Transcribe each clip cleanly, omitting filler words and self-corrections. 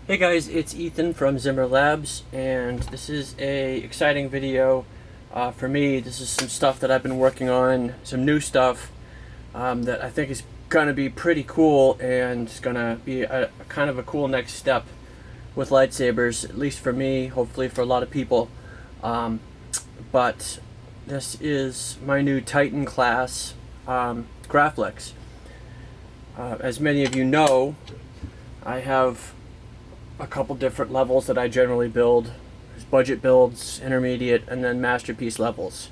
Hey guys, it's Ethan from Zimmer Labs, and this is a exciting video for me. This is some stuff that I've been working on, some new stuff that I think is going to be pretty cool, and it's going to be a kind of a cool next step with lightsabers, at least for me, hopefully for a lot of people. But this is my new Titan class Graflex. As many of you know, I have a couple different levels that I generally build. There's budget builds, intermediate, and then masterpiece levels.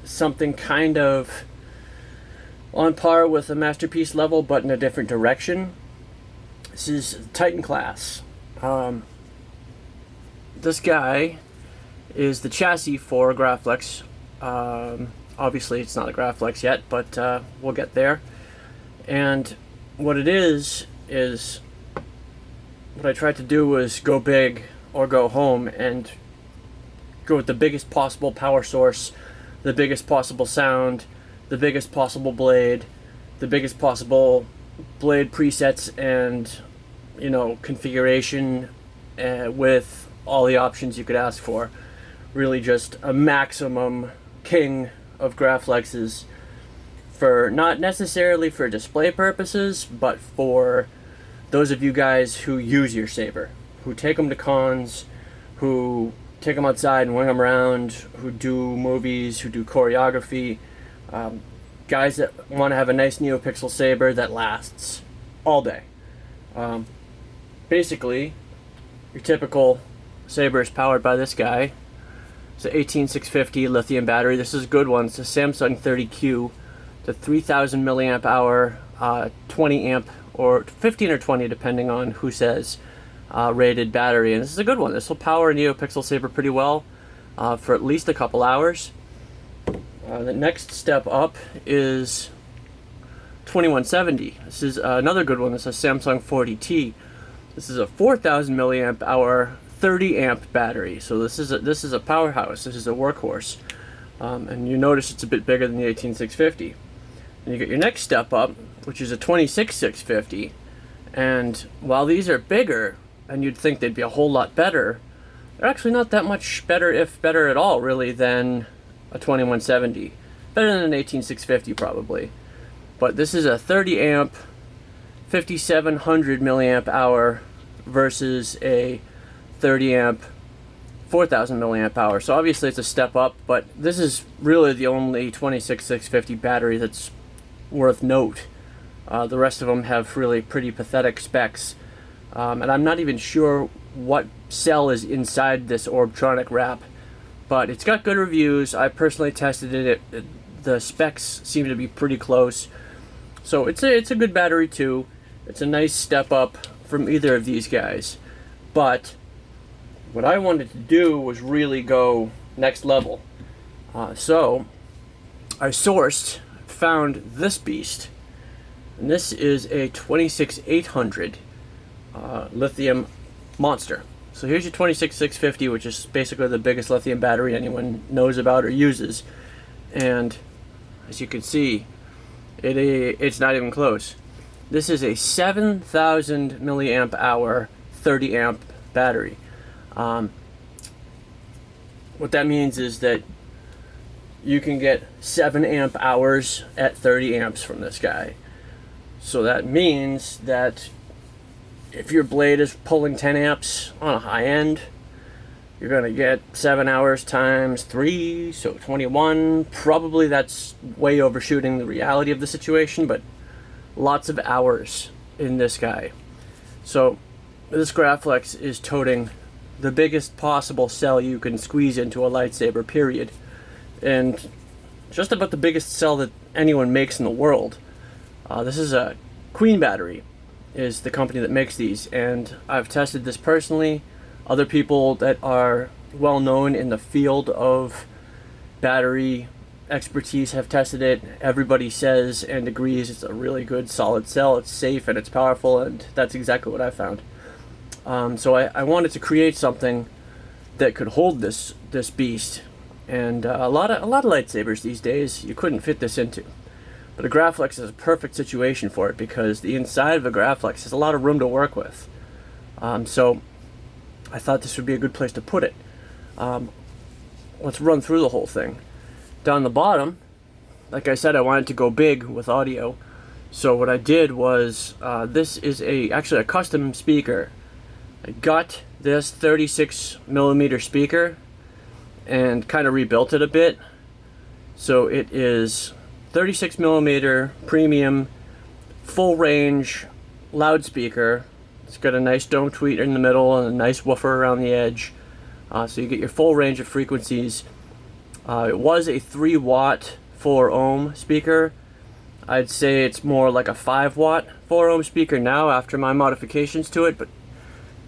Something kind of on par with a masterpiece level, but in a different direction. This is Titan class. This guy is the chassis for Graflex. Obviously it's not a Graflex yet, but we'll get there. And what it is what I tried to do was go big or go home and go with the biggest possible power source, the biggest possible sound, the biggest possible blade, the biggest possible blade presets and, you know, configuration with all the options you could ask for. Really just a maximum king of Graflexes, for not necessarily for display purposes, but for those of you guys who use your saber, who take them to cons, who take them outside and wing them around, who do movies, who do choreography, guys that want to have a nice Neopixel saber that lasts all day. Basically, your typical saber is powered by this guy. It's an 18650 lithium battery. This is a good one. It's a Samsung 30Q. It's a 3000 milliamp hour, 20 amp, or 15 or 20 depending on who says, rated battery, and this is a good one. This will power a Neopixel saber pretty well for at least a couple hours. The next step up is 2170. This is another good one. This is a Samsung 40T. This is a 4000 milliamp hour 30 amp battery, so this is a powerhouse. This is a workhorse, and you notice it's a bit bigger than the 18650. And you get your next step up, which is a 26650, and while these are bigger and you'd think they'd be a whole lot better, they're actually not that much better, if better at all really, than a 2170. Better than an 18650 probably. But this is a 30 amp 5700 milliamp hour versus a 30 amp 4000 milliamp hour. So obviously it's a step up, but this is really the only 26650 battery that's worth note. The rest of them have really pretty pathetic specs, and I'm not even sure what cell is inside this Orbtronic wrap, but it's got good reviews. I personally tested it. The specs seem to be pretty close, so it's a good battery too. It's a nice step up from either of these guys, but what I wanted to do was really go next level. So I found this beast, and this is a 26800 lithium monster. So here's your 26650, which is basically the biggest lithium battery anyone knows about or uses, and as you can see, it's not even close. This is a 7000 milliamp hour 30 amp battery. What that means is that you can get 7 amp hours at 30 amps from this guy. So that means that if your blade is pulling 10 amps on a high end, you're going to get 7 hours times 3, so 21. Probably that's way overshooting the reality of the situation, but lots of hours in this guy. So this Graflex is toting the biggest possible cell you can squeeze into a lightsaber, period. And just about the biggest cell that anyone makes in the world. This is a Queen Battery, is the company that makes these, and I've tested this personally. Other people that are well known in the field of battery expertise have tested it. Everybody says and agrees it's a really good solid cell. It's safe and it's powerful, and that's exactly what I found. So I wanted to create something that could hold this beast, and a lot of lightsabers these days you couldn't fit this into. But a Graflex is a perfect situation for it because the inside of a Graflex has a lot of room to work with. So I thought this would be a good place to put it. Let's run through the whole thing. Down the bottom, like I said, I wanted to go big with audio. So what I did was, this is actually a custom speaker. I got this 36mm speaker and kind of rebuilt it a bit. So it is 36mm premium full range loudspeaker. It's got a nice dome tweeter in the middle and a nice woofer around the edge. So you get your full range of frequencies. It was a 3-watt 4-ohm speaker. I'd say it's more like a 5-watt 4-ohm speaker now after my modifications to it, but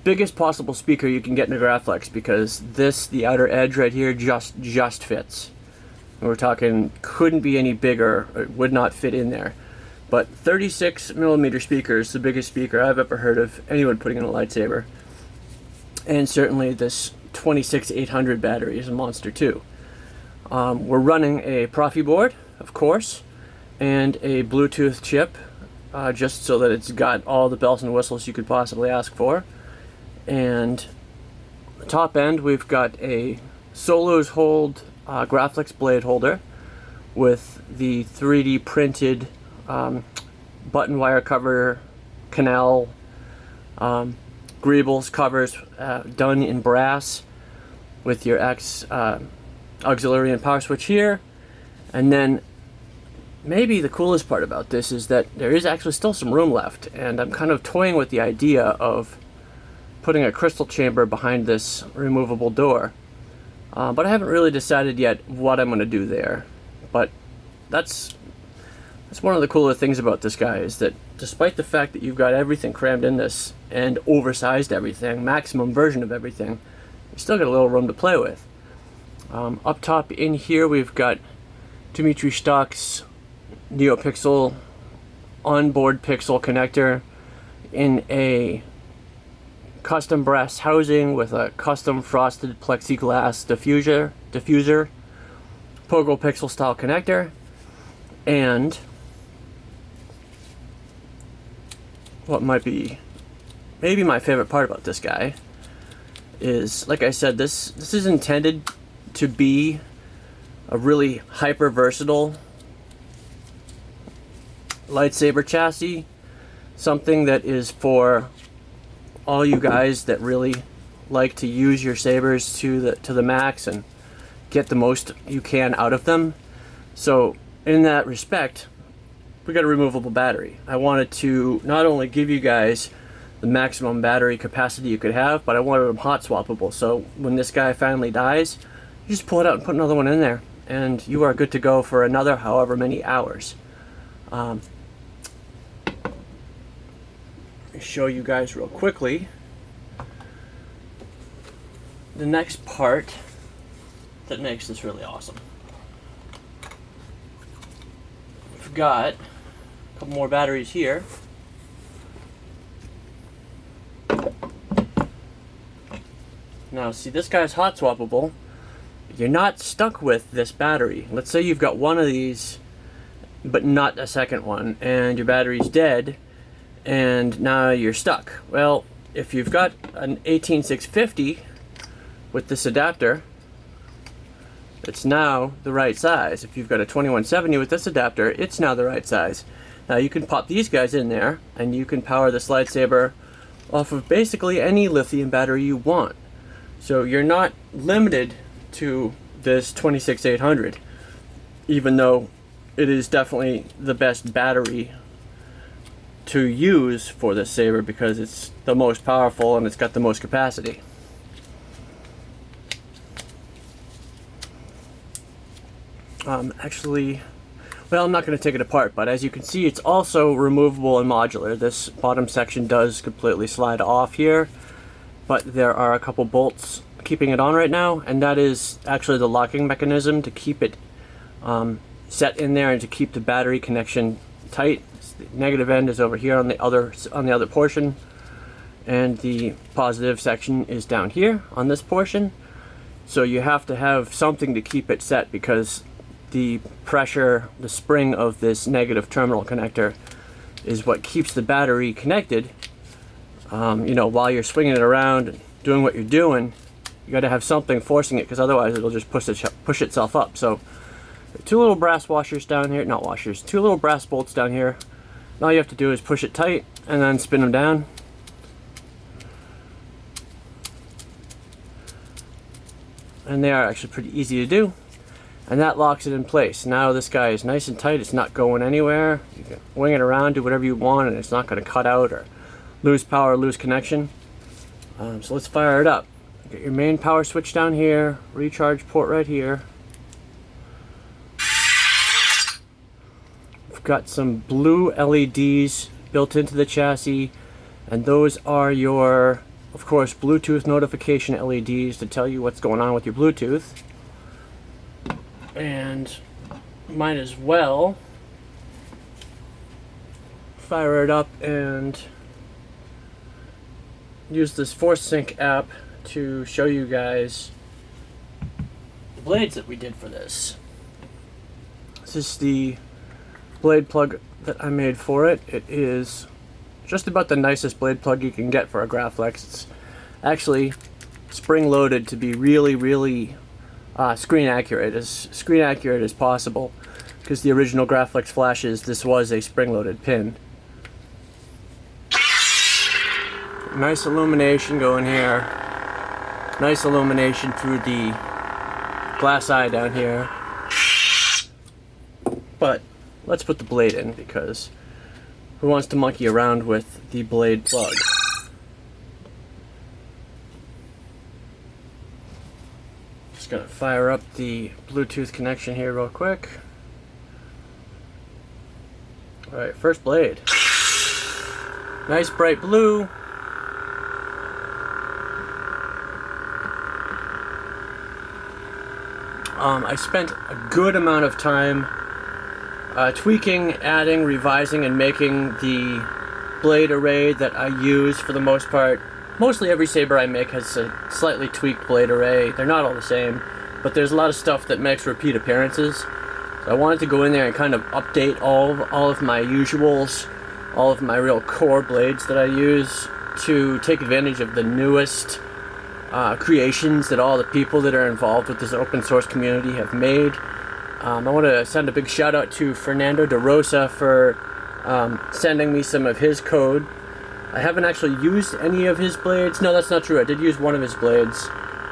biggest possible speaker you can get in a Graflex, because this, the outer edge right here, just fits. We're talking couldn't be any bigger, it would not fit in there. But 36mm speaker is the biggest speaker I've ever heard of anyone putting in a lightsaber. And certainly this 26800 battery is a monster too. We're running a Proffieboard, of course, and a Bluetooth chip, just so that it's got all the bells and whistles you could possibly ask for. And the top end, we've got a Solos Hold Graflex blade holder with the 3D printed button wire cover, canal, greebles covers done in brass with your auxiliary and power switch here. And then maybe the coolest part about this is that there is actually still some room left, and I'm kind of toying with the idea of putting a crystal chamber behind this removable door. But I haven't really decided yet what I'm going to do there. But that's one of the cooler things about this guy, is that despite the fact that you've got everything crammed in this and oversized everything, maximum version of everything, you still got a little room to play with. Up top in here we've got Dimitri Stock's Neopixel onboard pixel connector in a custom brass housing with a custom frosted plexiglass diffuser, Pogo Pixel style connector, and what might be maybe my favorite part about this guy is, like I said, this is intended to be a really hyper versatile lightsaber chassis, something that is for all you guys that really like to use your sabers to the max and get the most you can out of them. So in that respect, we got a removable battery. I wanted to not only give you guys the maximum battery capacity you could have, but I wanted them hot swappable. So when this guy finally dies, you just pull it out and put another one in there, and you are good to go for another however many hours. Let me show you guys real quickly the next part that makes this really awesome. We've got a couple more batteries here. Now see, this guy's hot swappable. You're not stuck with this battery. Let's say you've got one of these but not a second one, and your battery's dead and now you're stuck. Well, if you've got an 18650 with this adapter, it's now the right size. If you've got a 2170 with this adapter, it's now the right size. Now you can pop these guys in there and you can power this lightsaber off of basically any lithium battery you want. So you're not limited to this 26800, even though it is definitely the best battery to use for this saber because it's the most powerful and it's got the most capacity. Actually, well, I'm not going to take it apart, but as you can see, it's also removable and modular. This bottom section does completely slide off here, but there are a couple bolts keeping it on right now, and that is actually the locking mechanism to keep it set in there and to keep the battery connection tight. The negative end is over here on the other portion, and the positive section is down here on this portion. So you have to have something to keep it set, because the pressure, the spring of this negative terminal connector is what keeps the battery connected you know, while you're swinging it around and doing what you're doing, you got to have something forcing it, because otherwise it'll just push itself up. So 2 little brass washers down here, not washers, 2 little brass bolts down here. And all you have to do is push it tight and then spin them down. And they are actually pretty easy to do. And that locks it in place. Now this guy is nice and tight, it's not going anywhere. You can wing it around, do whatever you want, and it's not going to cut out or lose power, lose connection. So let's fire it up. Get your main power switch down here, recharge port right here. We've got some blue LEDs built into the chassis, and those are your, of course, Bluetooth notification LEDs to tell you what's going on with your Bluetooth. And might as well fire it up and use this ForceSync app to show you guys the blades that we did for this. This is the blade plug that I made for it. It is just about the nicest blade plug you can get for a Graflex. It's actually spring loaded to be really screen accurate as possible, because the original Graflex flashes, this was a spring loaded pin. Nice illumination going here. Nice illumination through the glass eye down here. But let's put the blade in, because who wants to monkey around with the blade plug? Just gonna fire up the Bluetooth connection here real quick. Alright, first blade. Nice bright blue. I spent a good amount of time tweaking, adding, revising, and making the blade array that I use for the most part. Mostly every saber I make has a slightly tweaked blade array. They're not all the same, but there's a lot of stuff that makes repeat appearances. So I wanted to go in there and kind of update all of my usuals, all of my real core blades that I use, to take advantage of the newest creations that all the people that are involved with this open source community have made. I want to send a big shout out to Fernando de Rosa for sending me some of his code. I haven't actually used any of his blades. No, that's not true. I did use one of his blades,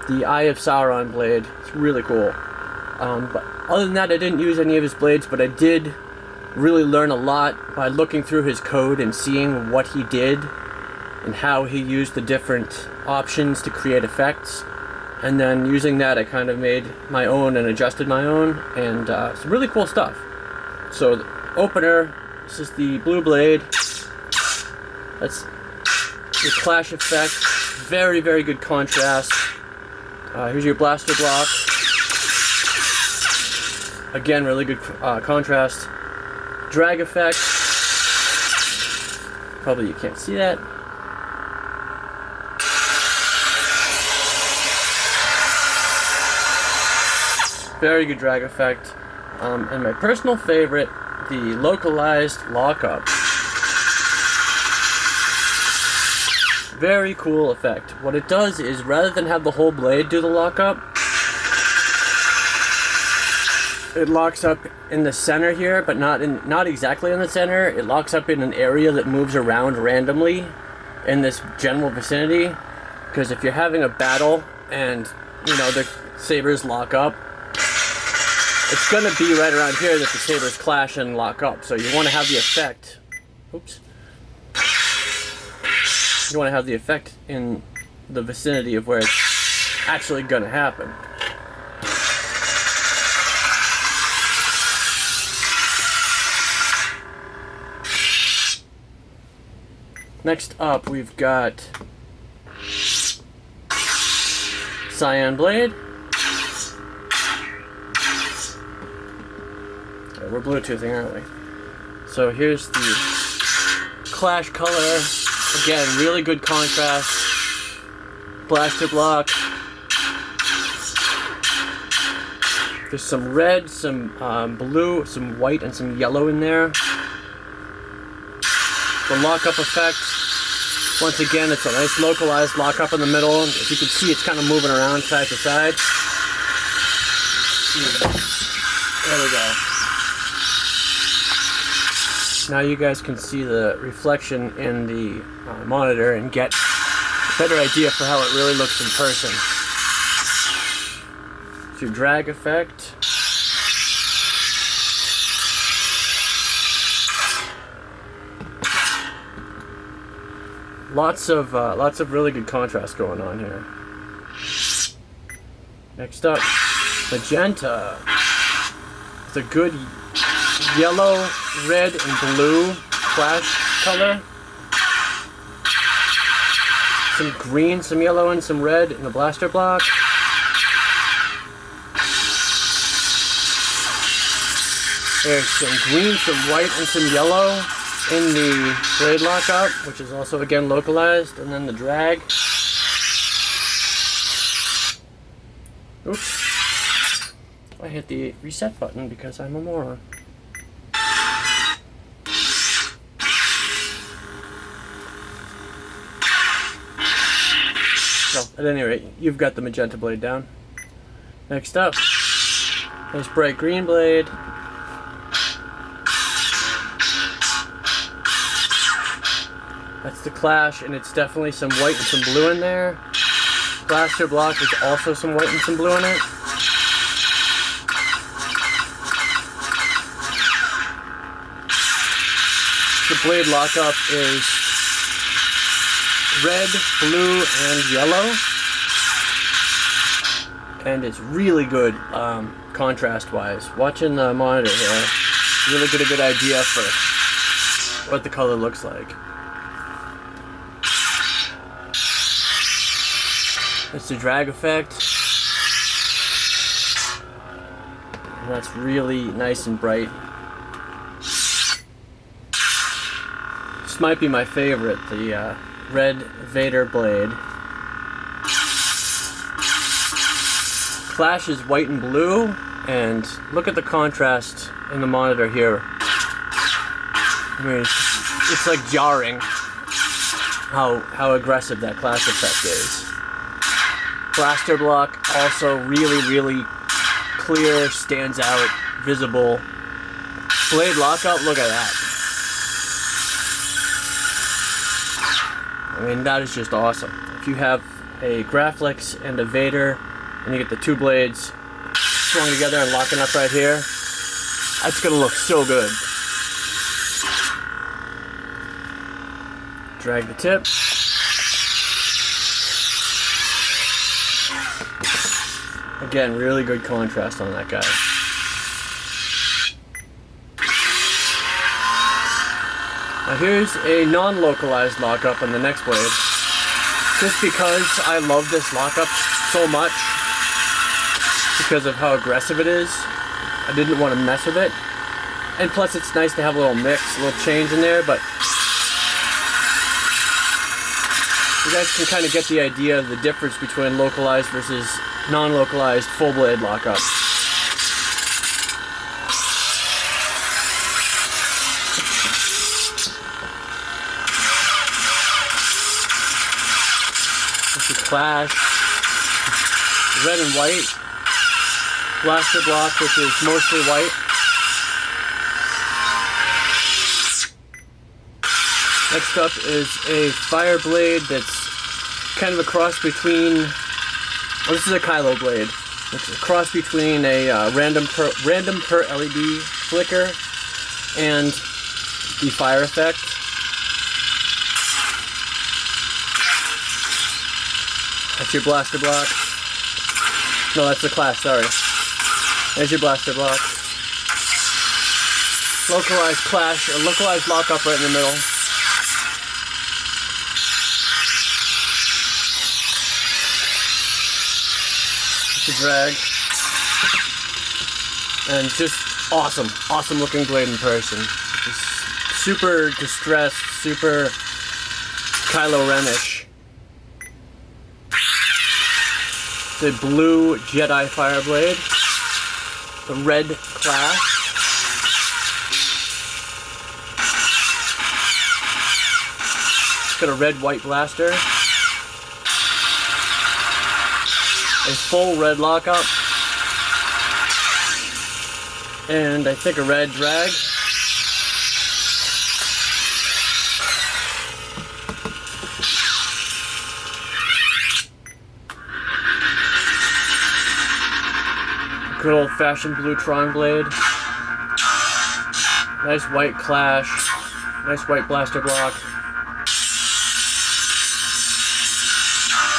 the Eye of Sauron blade. It's really cool. But other than that, I didn't use any of his blades, but I did really learn a lot by looking through his code and seeing what he did and how he used the different options to create effects. And then using that, I kind of made my own and adjusted my own, and some really cool stuff. So the opener, this is the blue blade. That's your clash effect. Very good contrast. Here's your blaster block. Again, really good contrast. Drag effect. Probably you can't see that. Very good drag effect. And my personal favorite, the localized lockup. Very cool effect. What it does is, rather than have the whole blade do the lockup, it locks up in the center here, but not exactly in the center. It locks up in an area that moves around randomly in this general vicinity. Because if you're having a battle and, you know, the sabers lock up, it's gonna be right around here that the sabers clash and lock up. So you want to have the effect. Oops. You want to have the effect in the vicinity of where it's actually gonna happen. Next up, we've got cyan blade. Okay, we're Bluetoothing, aren't we? So here's the clash color. Again, really good contrast. Blaster block. There's some red, some blue, some white, and some yellow in there. The lockup effect. Once again, it's a nice localized lockup in the middle. As you can see, it's kind of moving around side to side. There we go. Now you guys can see the reflection in the monitor and get a better idea for how it really looks in person. So drag effect. Lots of really good contrast going on here. Next up, magenta. It's a good yellow, red, and blue clash color. Some green, some yellow, and some red in the blaster block. There's some green, some white, and some yellow in the blade lockup, which is also again localized, and then the drag. Oops. I hit the reset button because I'm a moron. So, at any rate, you've got the magenta blade down. Next up, nice bright green blade. That's the clash, and it's definitely some white and some blue in there. Blaster block, there's also some white and some blue in it. The blade lockup is red, blue, and yellow. And it's really good contrast-wise. Watching the monitor here, really get a good idea for what the color looks like. That's the drag effect. And that's really nice and bright. This might be my favorite, the red Vader blade. Clash is white and blue, and look at the contrast in the monitor here. I mean, it's like jarring how aggressive that clash effect is. Blaster block also really clear, stands out, visible. Blade lockup, look at that. I mean, that is just awesome. If you have a Graflex and a Vader, and you get the two blades strung together and locking up right here, that's gonna look so good. Drag the tip. Again, really good contrast on that guy. Now here's a non-localized lockup on the next blade. Just because I love this lockup so much, because of how aggressive it is, I didn't want to mess with it. And plus it's nice to have a little mix, a little change in there, but you guys can kind of get the idea of the difference between localized versus non-localized full blade lockup. This is clash, red and white, blaster block, which is mostly white. Next up is a fire blade that's kind of a cross between, well, this is a Kylo blade. It's a cross between a random per LED flicker and the fire effect. That's your blaster block. No, that's the clash, sorry. There's your blaster block. Localized clash, or localized lockup right in the middle. The drag, and just awesome looking blade in person. Just super distressed, super Kylo Ren-ish. The blue Jedi fire blade, the red clash, It's got a red-white blaster, a full red lockup, and I think a red drag. Good old-fashioned blue Tron blade. Nice white clash. Nice white blaster block.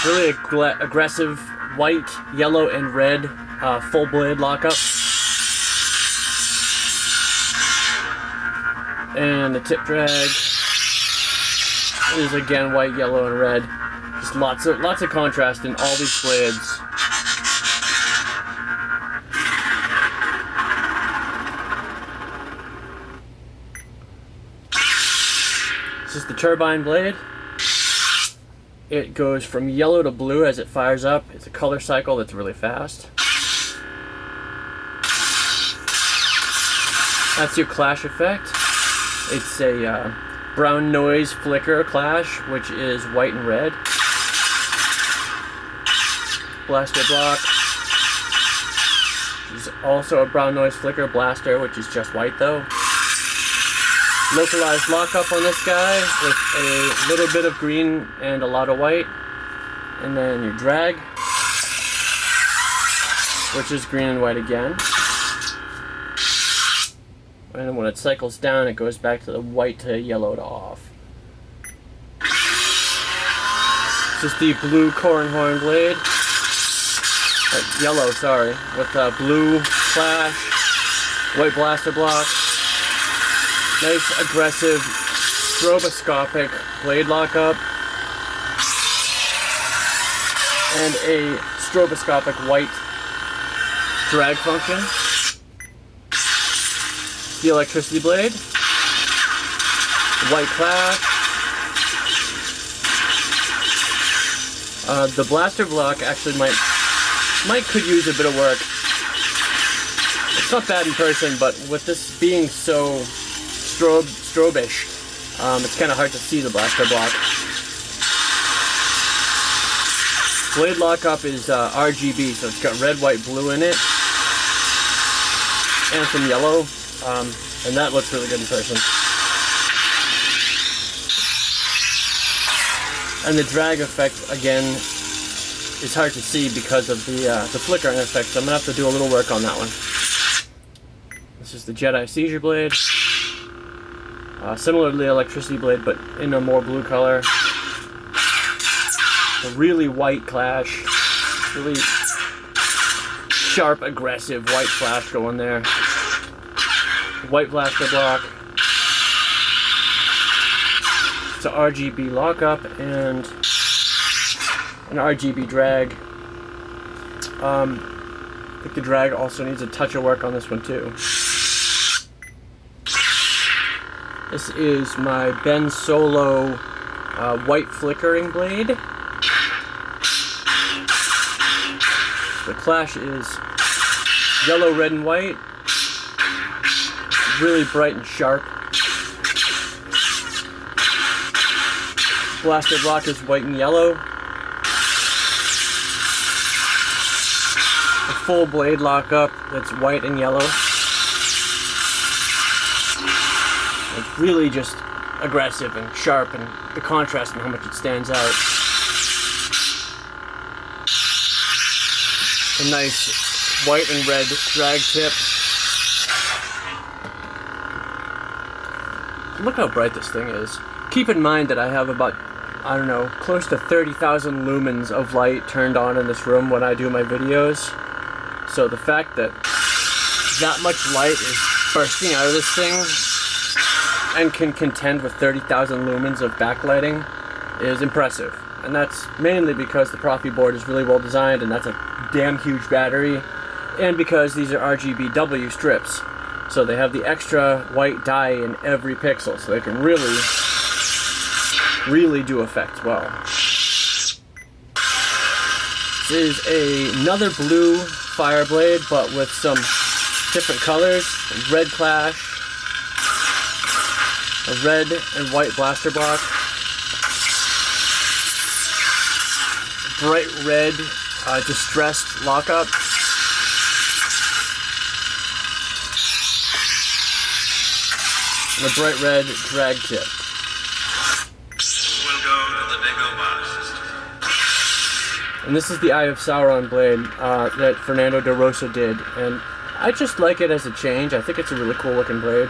Really aggressive white, yellow, and red full blade lockup. And the tip drag is again white, yellow, and red. Just lots of contrast in all these blades. This is the turbine blade. It goes from yellow to blue as it fires up. It's a color cycle that's really fast. That's your clash effect. It's a brown noise flicker clash, which is white and red. Blaster block is also a brown noise flicker blaster, which is just white though. Localized lockup on this guy with a little bit of green and a lot of white. And then your drag, which is green and white again. And when it cycles down, it goes back to the white to yellow to off. This is the blue corn horn blade. Yellow, sorry. With blue clash, white blaster block. Nice aggressive stroboscopic blade lockup. And a stroboscopic white drag function. The electricity blade. White clash. The blaster block actually could use a bit of work. It's not bad in person, but with this being so strobish, it's kind of hard to see the blaster block. Blade lockup is RGB, so it's got red, white, blue in it, and some yellow, and that looks really good in person. And the drag effect, again, is hard to see because of the flickering effect, so I'm going to have to do a little work on that one. This is the Jedi Seizure blade. Similar to the electricity blade, but in a more blue color. A really white clash. Really sharp, aggressive white flash going there. White blaster block. It's a RGB lockup and an RGB drag. I think the drag also needs a touch of work on this one too. This is my Ben Solo white flickering blade. The clash is yellow, red, and white. Really bright and sharp. Blaster block is white and yellow. A full blade lockup that's white and yellow. It's really just aggressive and sharp, and the contrast and how much it stands out. A nice white and red drag tip. Look how bright this thing is. Keep in mind that I have about, I don't know, close to 30,000 lumens of light turned on in this room when I do my videos. So the fact that that much light is bursting out of this thing and can contend with 30,000 lumens of backlighting is impressive. And that's mainly because the Proffieboard is really well designed, and that's a damn huge battery, and because these are RGBW strips. So they have the extra white dye in every pixel, so they can really do effects well. This is another blue fire blade, but with some different colors. Red clash, a red and white blaster block, bright red distressed lockup. And a bright red drag tip. We'll go to the Dingo Bar system. And this is the Eye of Sauron blade that Fernando de Rosa did. And I just like it as a change. I think it's a really cool looking blade.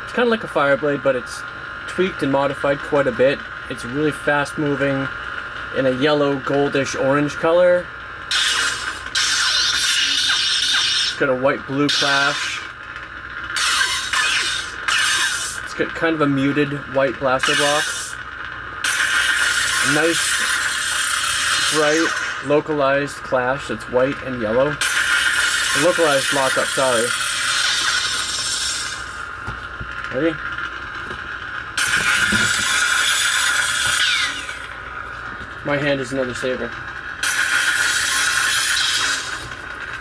It's kind of like a fire blade, but it's tweaked and modified quite a bit. It's really fast moving in a yellow, goldish, orange color. It's got a white-blue clash. It's got kind of a muted white blaster box. A nice, bright, localized clash that's white and yellow. A localized lockup, sorry. Ready? My hand is another saber.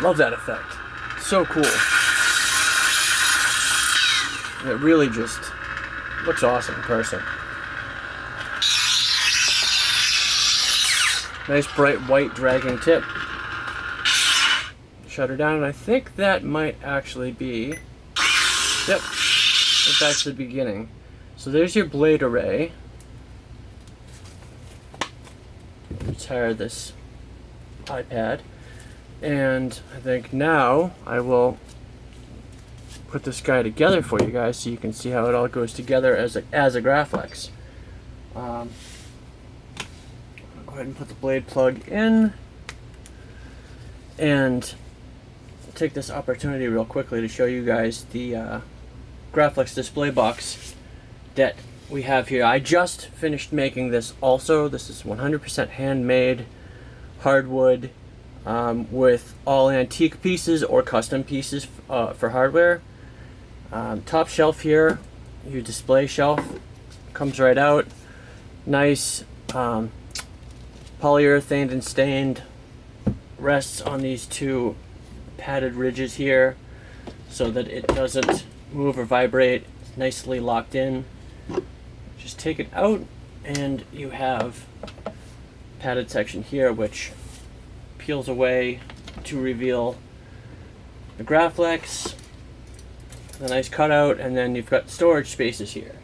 Love that effect. So cool. And it really just looks awesome in person. Nice bright white dragging tip. Shut her down, and I think that might actually be... Yep. Back to the beginning. So there's your blade array. Retire this iPad, and I think now I will put this guy together for you guys so you can see how it all goes together as a Graflex. I'll go ahead and put the blade plug in, and take this opportunity real quickly to show you guys the Graflex display box that we have here. I just finished making this also. This is 100% handmade hardwood with all antique pieces or custom pieces for hardware. Top shelf here, your display shelf comes right out. Nice polyurethane and stained, rests on these two padded ridges here so that it doesn't move or vibrate. It's nicely locked in. Just take it out and you have padded section here which peels away to reveal the Graflex, the nice cutout, and then you've got storage spaces here.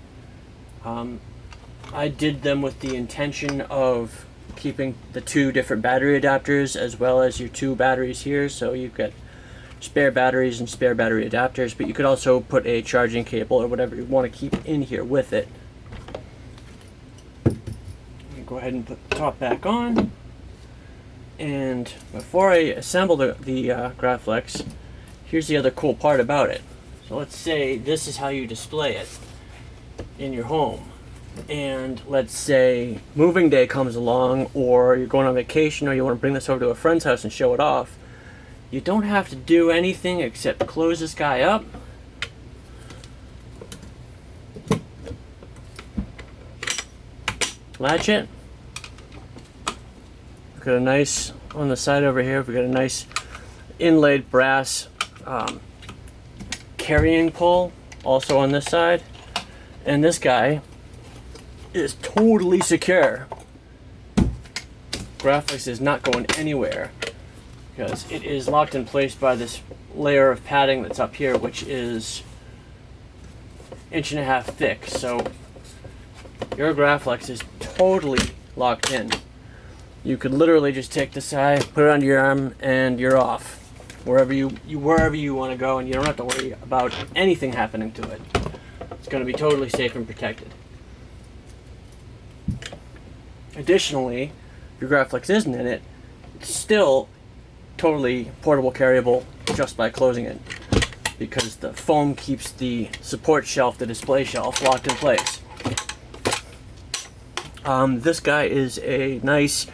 I did them with the intention of keeping the two different battery adapters as well as your two batteries here, so you've got spare batteries and spare battery adapters, but you could also put a charging cable or whatever you want to keep in here with it. Go ahead and put the top back on, and before I assemble the Graflex, here's the other cool part about it. So let's say this is how you display it in your home, and let's say moving day comes along, or you're going on vacation, or you want to bring this over to a friend's house and show it off. You don't have to do anything except close this guy up, latch it. We've got a nice, on the side over here, we've got a nice inlaid brass carrying pole also on this side, and this guy is totally secure. Graflex is not going anywhere because it is locked in place by this layer of padding that's up here, which is 1.5 inches thick. So your Graflex is totally locked in. You could literally just take this eye, put it under your arm, and you're off. Wherever you want to go, and you don't have to worry about anything happening to it. It's going to be totally safe and protected. Additionally, if your Graflex isn't in it, it's still totally portable carryable just by closing it, because the foam keeps the support shelf, the display shelf, locked in place. This guy is a nice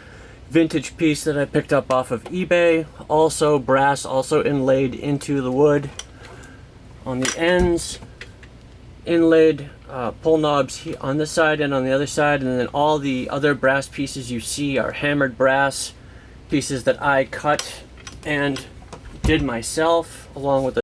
vintage piece that I picked up off of eBay. Also brass, also inlaid into the wood on the ends. Inlaid pull knobs on this side and on the other side, and then all the other brass pieces you see are hammered brass pieces that I cut and did myself, along with